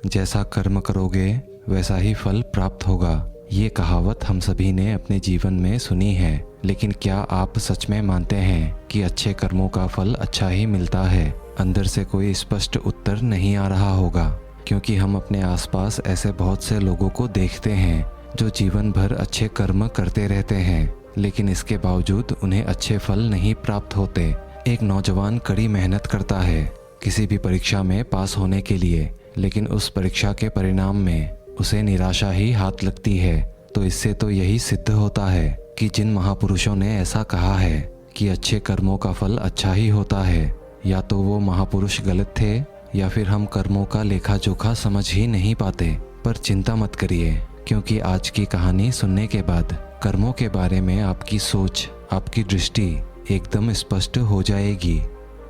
जैसा कर्म करोगे वैसा ही फल प्राप्त होगा। ये कहावत हम सभी ने अपने जीवन में सुनी है, लेकिन क्या आप सच में मानते हैं कि अच्छे कर्मों का फल अच्छा ही मिलता है? अंदर से कोई स्पष्ट उत्तर नहीं आ रहा होगा, क्योंकि हम अपने आसपास ऐसे बहुत से लोगों को देखते हैं जो जीवन भर अच्छे कर्म करते रहते हैं, लेकिन इसके बावजूद उन्हें अच्छे फल नहीं प्राप्त होते। एक नौजवान कड़ी मेहनत करता है किसी भी परीक्षा में पास होने के लिए, लेकिन उस परीक्षा के परिणाम में उसे निराशा ही हाथ लगती है। तो इससे तो यही सिद्ध होता है कि जिन महापुरुषों ने ऐसा कहा है कि अच्छे कर्मों का फल अच्छा ही होता है, या तो वो महापुरुष गलत थे या फिर हम कर्मों का लेखा जोखा समझ ही नहीं पाते। पर चिंता मत करिए, क्योंकि आज की कहानी सुनने के बाद कर्मों के बारे में आपकी सोच, आपकी दृष्टि एकदम स्पष्ट हो जाएगी।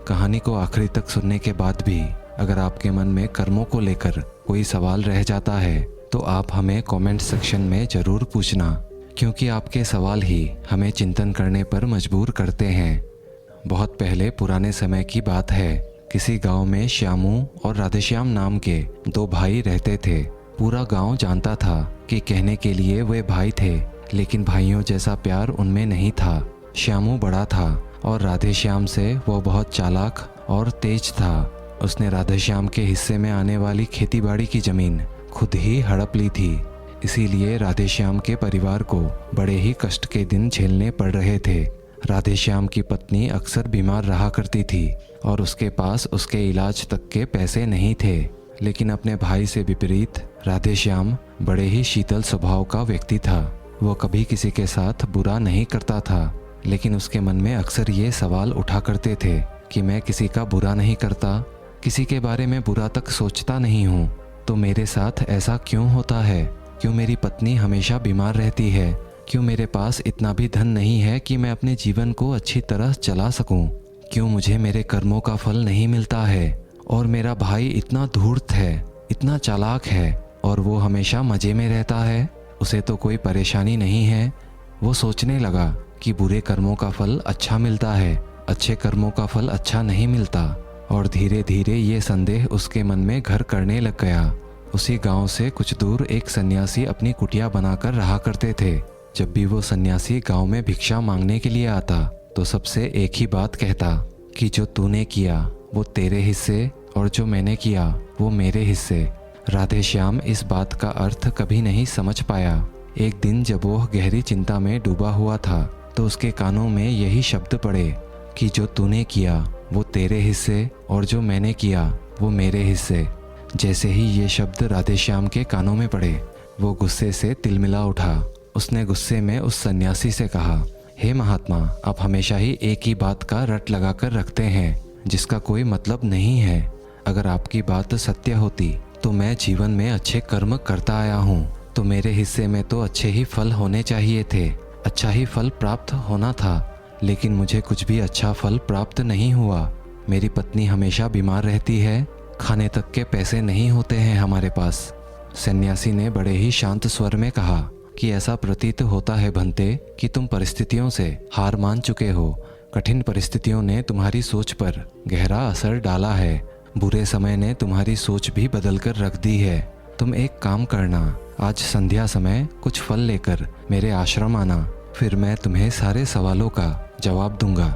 कहानी को आखिरी तक सुनने के बाद भी अगर आपके मन में कर्मों को लेकर कोई सवाल रह जाता है तो आप हमें कमेंट सेक्शन में ज़रूर पूछना, क्योंकि आपके सवाल ही हमें चिंतन करने पर मजबूर करते हैं। बहुत पहले पुराने समय की बात है। किसी गांव में श्यामू और राधेश्याम नाम के दो भाई रहते थे। पूरा गांव जानता था कि कहने के लिए वे भाई थे, लेकिन भाइयों जैसा प्यार उनमें नहीं था। श्यामू बड़ा था और राधेश्याम से वो बहुत चालाक और तेज था। उसने राधेश्याम के हिस्से में आने वाली खेतीबाड़ी की जमीन खुद ही हड़प ली थी। इसीलिए राधेश्याम के परिवार को बड़े ही कष्ट के दिन झेलने पड़ रहे थे। राधेश्याम की पत्नी अक्सर बीमार रहा करती थी और उसके पास उसके इलाज तक के पैसे नहीं थे। लेकिन अपने भाई से विपरीत राधेश्याम बड़े ही शीतल स्वभाव का व्यक्ति था। वो कभी किसी के साथ बुरा नहीं करता था, लेकिन उसके मन में अक्सर ये सवाल उठा करते थे कि मैं किसी का बुरा नहीं करता, किसी के बारे में बुरा तक सोचता नहीं हूँ, तो मेरे साथ ऐसा क्यों होता है? क्यों मेरी पत्नी हमेशा बीमार रहती है? क्यों मेरे पास इतना भी धन नहीं है कि मैं अपने जीवन को अच्छी तरह चला सकूं? क्यों मुझे मेरे कर्मों का फल नहीं मिलता है? और मेरा भाई इतना धूर्त है, इतना चालाक है, और वो हमेशा मज़े में रहता है, उसे तो कोई परेशानी नहीं है। वो सोचने लगा कि बुरे कर्मों का फल अच्छा मिलता है, अच्छे कर्मों का फल अच्छा नहीं मिलता। और धीरे धीरे ये संदेह उसके मन में घर करने लग गया। उसी गांव से कुछ दूर एक सन्यासी अपनी कुटिया बनाकर रहा करते थे। जब भी वो सन्यासी गांव में भिक्षा मांगने के लिए आता तो सबसे एक ही बात कहता कि जो तूने किया वो तेरे हिस्से और जो मैंने किया वो मेरे हिस्से। राधेश्याम इस बात का अर्थ कभी नहीं समझ पाया। एक दिन जब वो गहरी चिंता में डूबा हुआ था तो उसके कानों में यही शब्द पड़े कि जो तूने किया वो तेरे हिस्से और जो मैंने किया वो मेरे हिस्से। जैसे ही ये शब्द राधेश्याम के कानों में पड़े, वो गुस्से से तिलमिला उठा। उसने गुस्से में उस सन्यासी से कहा, हे महात्मा, आप हमेशा ही एक ही बात का रट लगाकर रखते हैं जिसका कोई मतलब नहीं है। अगर आपकी बात सत्य होती तो मैं जीवन में अच्छे कर्म करता आया हूँ, तो मेरे हिस्से में तो अच्छे ही फल होने चाहिए थे, अच्छा ही फल प्राप्त होना था। लेकिन मुझे कुछ भी अच्छा फल प्राप्त नहीं हुआ। मेरी पत्नी हमेशा बीमार रहती है, खाने तक के पैसे नहीं होते हैं हमारे पास। सन्यासी ने बड़े ही शांत स्वर में कहा कि ऐसा प्रतीत होता है भंते कि तुम परिस्थितियों से हार मान चुके हो। कठिन परिस्थितियों ने तुम्हारी सोच पर गहरा असर डाला है। बुरे समय ने तुम्हारी सोच भी बदल कर रख दी है। तुम एक काम करना, आज संध्या समय कुछ फल लेकर मेरे आश्रम आना, फिर मैं तुम्हें सारे सवालों का जवाब दूंगा।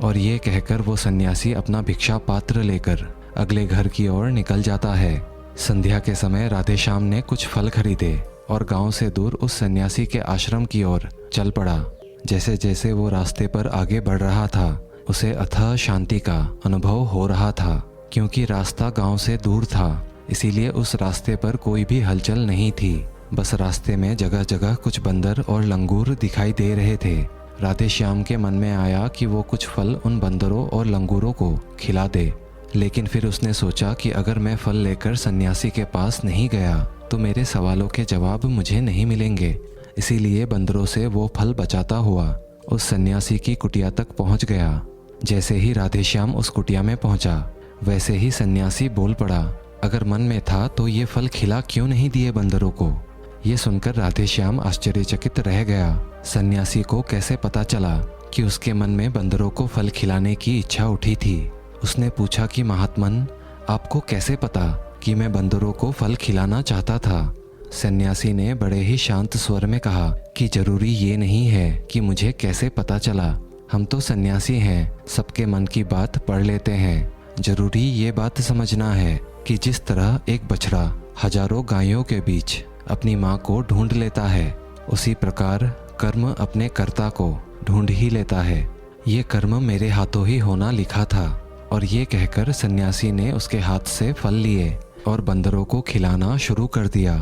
और ये कहकर वो सन्यासी अपना भिक्षा पात्र लेकर अगले घर की ओर निकल जाता है। संध्या के समय राधेश्याम ने कुछ फल खरीदे और गांव से दूर उस सन्यासी के आश्रम की ओर चल पड़ा। जैसे जैसे वो रास्ते पर आगे बढ़ रहा था, उसे अथाह शांति का अनुभव हो रहा था। क्योंकि रास्ता गांव से दूर था, इसीलिए उस रास्ते पर कोई भी हलचल नहीं थी। बस रास्ते में जगह जगह कुछ बंदर और लंगूर दिखाई दे रहे थे। राधेश्याम के मन में आया कि वो कुछ फल उन बंदरों और लंगूरों को खिला दे, लेकिन फिर उसने सोचा कि अगर मैं फल लेकर सन्यासी के पास नहीं गया तो मेरे सवालों के जवाब मुझे नहीं मिलेंगे। इसीलिए बंदरों से वो फल बचाता हुआ उस सन्यासी की कुटिया तक पहुंच गया। जैसे ही राधेश्याम उस कुटिया में पहुंचा, वैसे ही सन्यासी बोल पड़ा, अगर मन में था तो ये फल खिला क्यों नहीं दिए बंदरों को? ये सुनकर राधेश्याम आश्चर्यचकित रह गया। सन्यासी को कैसे पता चला कि उसके मन में बंदरों को फल खिलाने की इच्छा उठी थी? उसने पूछा कि महात्मन, आपको कैसे पता कि मैं बंदरों को फल खिलाना चाहता था। सन्यासी ने बड़े ही शांत स्वर में कहा कि जरूरी ये नहीं है कि मुझे कैसे पता चला। हम तो सन्यासी हैं, सबके मन की बात पढ़ लेते हैं। जरूरी ये बात समझना है कि जिस तरह एक बछड़ा हजारों गायों के बीच अपनी माँ को ढूंढ लेता है, उसी प्रकार कर्म अपने कर्ता को ढूंढ ही लेता है। ये कर्म मेरे हाथों ही होना लिखा था। और ये कहकर सन्यासी ने उसके हाथ से फल लिए और बंदरों को खिलाना शुरू कर दिया।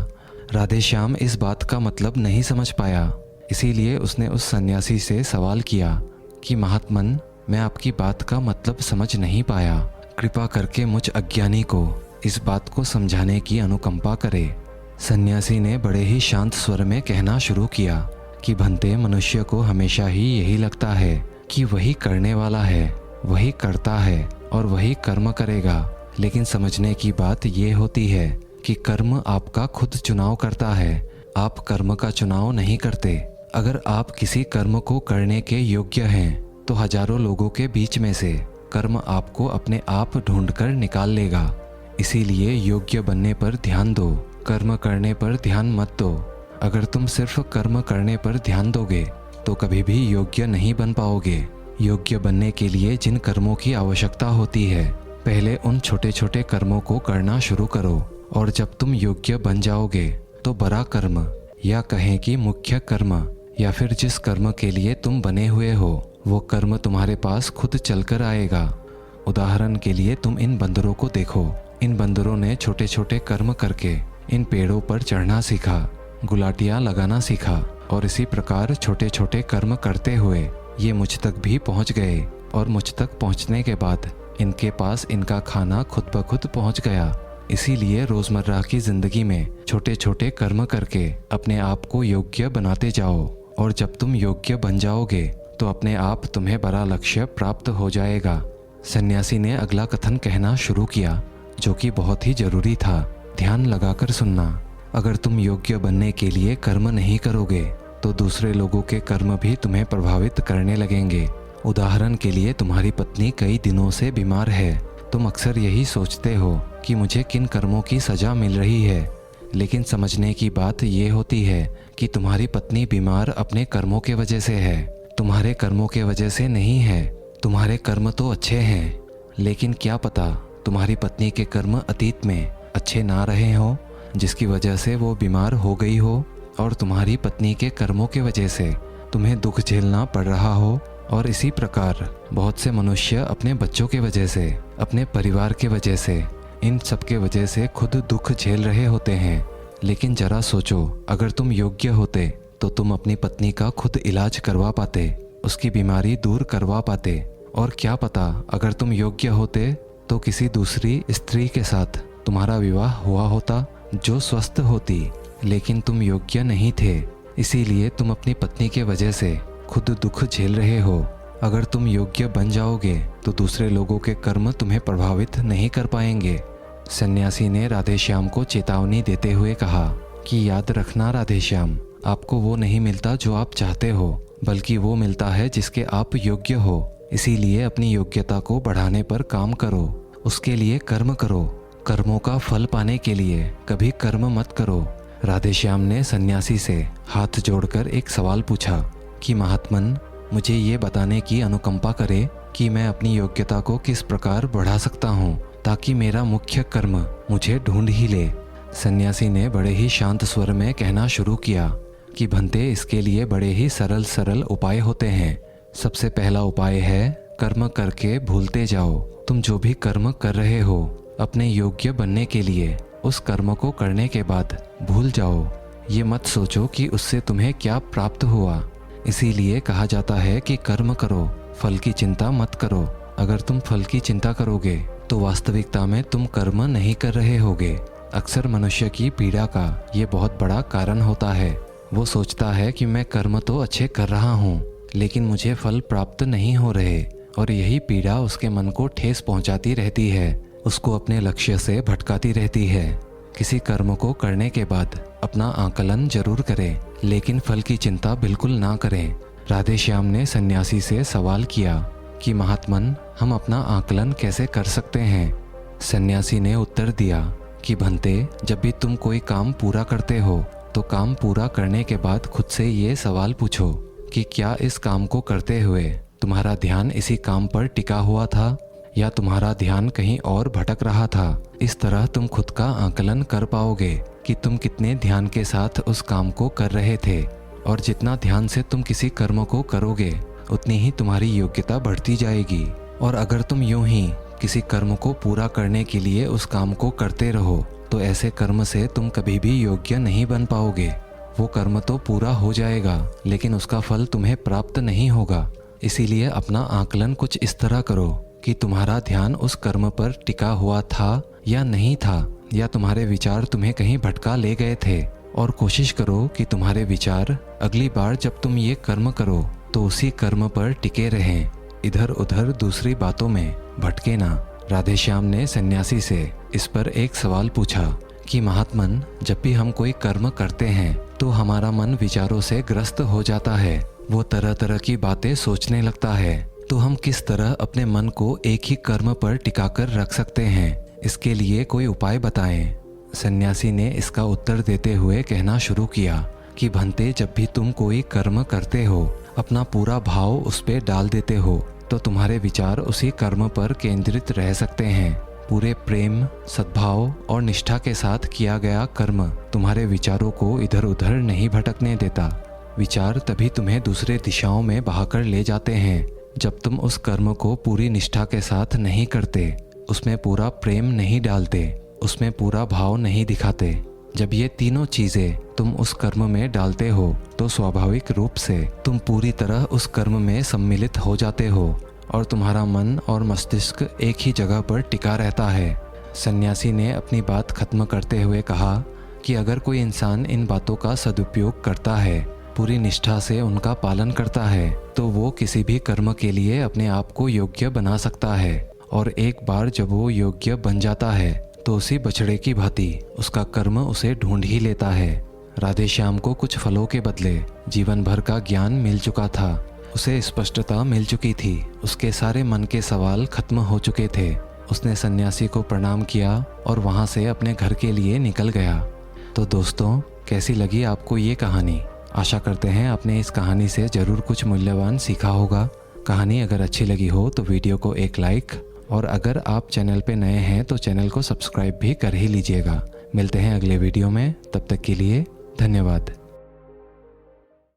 राधेश्याम इस बात का मतलब नहीं समझ पाया, इसीलिए उसने उस सन्यासी से सवाल किया कि महात्मन, मैं आपकी बात का मतलब समझ नहीं पाया। कृपा करके मुझ अज्ञानी को इस बात को समझाने की अनुकंपा करे। सन्यासी ने बड़े ही शांत स्वर में कहना शुरू किया कि भंते, मनुष्य को हमेशा ही यही लगता है कि वही करने वाला है, वही करता है और वही कर्म करेगा। लेकिन समझने की बात ये होती है कि कर्म आपका खुद चुनाव करता है, आप कर्म का चुनाव नहीं करते। अगर आप किसी कर्म को करने के योग्य हैं तो हजारों लोगों के बीच में से कर्म आपको अपने आप ढूंढकर निकाल लेगा। इसीलिए योग्य बनने पर ध्यान दो, कर्म करने पर ध्यान मत दो। अगर तुम सिर्फ कर्म करने पर ध्यान दोगे तो कभी भी योग्य नहीं बन पाओगे। योग्य बनने के लिए जिन कर्मों की आवश्यकता होती है, पहले उन छोटे छोटे कर्मों को करना शुरू करो, और जब तुम योग्य बन जाओगे तो बड़ा कर्म, या कहें कि मुख्य कर्म, या फिर जिस कर्म के लिए तुम बने हुए हो, वो कर्म तुम्हारे पास खुद चलकर आएगा। उदाहरण के लिए तुम इन बंदरों को देखो। इन बंदरों ने छोटे छोटे कर्म करके इन पेड़ों पर चढ़ना सीखा, गुलाटियाँ लगाना सीखा, और इसी प्रकार छोटे छोटे कर्म करते हुए ये मुझ तक भी पहुँच गए। और मुझ तक पहुँचने के बाद इनके पास इनका खाना खुद ब खुद पहुँच गया। इसीलिए रोज़मर्रा की ज़िंदगी में छोटे छोटे कर्म करके अपने आप को योग्य बनाते जाओ, और जब तुम योग्य बन जाओगे तो अपने आप तुम्हें बड़ा लक्ष्य प्राप्त हो जाएगा। सन्यासी ने अगला कथन कहना शुरू किया, जो कि बहुत ही जरूरी था। ध्यान लगाकर सुनना। अगर तुम योग्य बनने के लिए कर्म नहीं करोगे तो दूसरे लोगों के कर्म भी तुम्हें प्रभावित करने लगेंगे। उदाहरण के लिए तुम्हारी पत्नी कई दिनों से बीमार है। तुम अक्सर यही सोचते हो कि मुझे किन कर्मों की सजा मिल रही है, लेकिन समझने की बात ये होती है कि तुम्हारी पत्नी बीमार अपने कर्मों के वजह से है, तुम्हारे कर्मों के वजह से नहीं है। तुम्हारे कर्म तो अच्छे हैं, लेकिन क्या पता तुम्हारी पत्नी के कर्म अतीत में अच्छे ना रहे हो, जिसकी वजह से वो बीमार हो गई हो, और तुम्हारी पत्नी के कर्मों के वजह से तुम्हें दुख झेलना पड़ रहा हो। और इसी प्रकार बहुत से मनुष्य अपने बच्चों के वजह से, अपने परिवार के वजह से, इन सब के वजह से खुद दुख झेल रहे होते हैं। लेकिन जरा सोचो, अगर तुम योग्य होते तो तुम अपनी पत्नी का खुद इलाज करवा पाते, उसकी बीमारी दूर करवा पाते। और क्या पता अगर तुम योग्य होते तो किसी दूसरी स्त्री के साथ तुम्हारा विवाह हुआ होता जो स्वस्थ होती। लेकिन तुम योग्य नहीं थे, इसीलिए तुम अपनी पत्नी के वजह से खुद दुख झेल रहे हो। अगर तुम योग्य बन जाओगे तो दूसरे लोगों के कर्म तुम्हें प्रभावित नहीं कर पाएंगे। सन्यासी ने राधेश्याम को चेतावनी देते हुए कहा कि याद रखना राधेश्याम, आपको वो नहीं मिलता जो आप चाहते हो, बल्कि वो मिलता है जिसके आप योग्य हो। इसीलिए अपनी योग्यता को बढ़ाने पर काम करो, उसके लिए कर्म करो। कर्मों का फल पाने के लिए कभी कर्म मत करो। राधेश्याम ने सन्यासी से हाथ जोड़कर एक सवाल पूछा कि महात्मन, मुझे ये बताने की अनुकंपा करे कि मैं अपनी योग्यता को किस प्रकार बढ़ा सकता हूँ ताकि मेरा मुख्य कर्म मुझे ढूंढ ही ले। सन्यासी ने बड़े ही शांत स्वर में कहना शुरू किया कि भंते, इसके लिए बड़े ही सरल सरल उपाय होते हैं। सबसे पहला उपाय है कर्म करके भूलते जाओ। तुम जो भी कर्म कर रहे हो अपने योग्य बनने के लिए, उस कर्म को करने के बाद भूल जाओ। ये मत सोचो कि उससे तुम्हें क्या प्राप्त हुआ। इसीलिए कहा जाता है कि कर्म करो, फल की चिंता मत करो। अगर तुम फल की चिंता करोगे तो वास्तविकता में तुम कर्म नहीं कर रहे होगे। अक्सर मनुष्य की पीड़ा का ये बहुत बड़ा कारण होता है। वो सोचता है कि मैं कर्म तो अच्छे कर रहा हूँ, लेकिन मुझे फल प्राप्त नहीं हो रहे, और यही पीड़ा उसके मन को ठेस पहुँचाती रहती है, उसको अपने लक्ष्य से भटकाती रहती है। किसी कर्म को करने के बाद अपना आकलन जरूर करें, लेकिन फल की चिंता बिल्कुल ना करें। राधेश्याम ने सन्यासी से सवाल किया कि महात्मन, हम अपना आकलन कैसे कर सकते हैं? सन्यासी ने उत्तर दिया कि भंते, जब भी तुम कोई काम पूरा करते हो तो काम पूरा करने के बाद खुद से ये सवाल पूछो कि क्या इस काम को करते हुए तुम्हारा ध्यान इसी काम पर टिका हुआ था या तुम्हारा ध्यान कहीं और भटक रहा था। इस तरह तुम खुद का आकलन कर पाओगे कि तुम कितने ध्यान के साथ उस काम को कर रहे थे, और जितना ध्यान से तुम किसी कर्म को करोगे उतनी ही तुम्हारी योग्यता बढ़ती जाएगी। और अगर तुम यूं ही किसी कर्म को पूरा करने के लिए उस काम को करते रहो तो ऐसे कर्म से तुम कभी भी योग्य नहीं बन पाओगे। वो कर्म तो पूरा हो जाएगा लेकिन उसका फल तुम्हें प्राप्त नहीं होगा। इसीलिए अपना आकलन कुछ इस तरह करो कि तुम्हारा ध्यान उस कर्म पर टिका हुआ था या नहीं था, या तुम्हारे विचार तुम्हें कहीं भटका ले गए थे। और कोशिश करो कि तुम्हारे विचार अगली बार जब तुम ये कर्म करो तो उसी कर्म पर टिके रहें, इधर उधर दूसरी बातों में भटके ना। राधेश्याम ने सन्यासी से इस पर एक सवाल पूछा कि महात्मन, जब भी हम कोई कर्म करते हैं तो हमारा मन विचारों से ग्रस्त हो जाता है, वो तरह तरह की बातें सोचने लगता है, तो हम किस तरह अपने मन को एक ही कर्म पर टिकाकर रख सकते हैं? इसके लिए कोई उपाय बताएं। सन्यासी ने इसका उत्तर देते हुए कहना शुरू किया कि भंते, जब भी तुम कोई कर्म करते हो अपना पूरा भाव उस पे डाल देते हो तो तुम्हारे विचार उसी कर्म पर केंद्रित रह सकते हैं। पूरे प्रेम, सद्भाव और निष्ठा के साथ किया गया कर्म तुम्हारे विचारों को इधर उधर नहीं भटकने देता। विचार तभी तुम्हें दूसरे दिशाओं में बहाकर ले जाते हैं जब तुम उस कर्म को पूरी निष्ठा के साथ नहीं करते, उसमें पूरा प्रेम नहीं डालते, उसमें पूरा भाव नहीं दिखाते। जब ये तीनों चीज़ें तुम उस कर्म में डालते हो तो स्वाभाविक रूप से तुम पूरी तरह उस कर्म में सम्मिलित हो जाते हो और तुम्हारा मन और मस्तिष्क एक ही जगह पर टिका रहता है। सन्यासी ने अपनी बात खत्म करते हुए कहा कि अगर कोई इंसान इन बातों का सदुपयोग करता है, पूरी निष्ठा से उनका पालन करता है, तो वो किसी भी कर्म के लिए अपने आप को योग्य बना सकता है। और एक बार जब वो योग्य बन जाता है तो उसी बछड़े की भांति उसका कर्म उसे ढूंढ ही लेता है। राधेश्याम को कुछ फलों के बदले जीवन भर का ज्ञान मिल चुका था, उसे स्पष्टता मिल चुकी थी, उसके सारे मन के सवाल खत्म हो चुके थे। उसने सन्यासी को प्रणाम किया और वहाँ से अपने घर के लिए निकल गया। तो दोस्तों, कैसी लगी आपको ये कहानी? आशा करते हैं आपने इस कहानी से ज़रूर कुछ मूल्यवान सीखा होगा। कहानी अगर अच्छी लगी हो तो वीडियो को एक लाइक, और अगर आप चैनल पे नए हैं तो चैनल को सब्सक्राइब भी कर ही लीजिएगा। मिलते हैं अगले वीडियो में, तब तक के लिए धन्यवाद।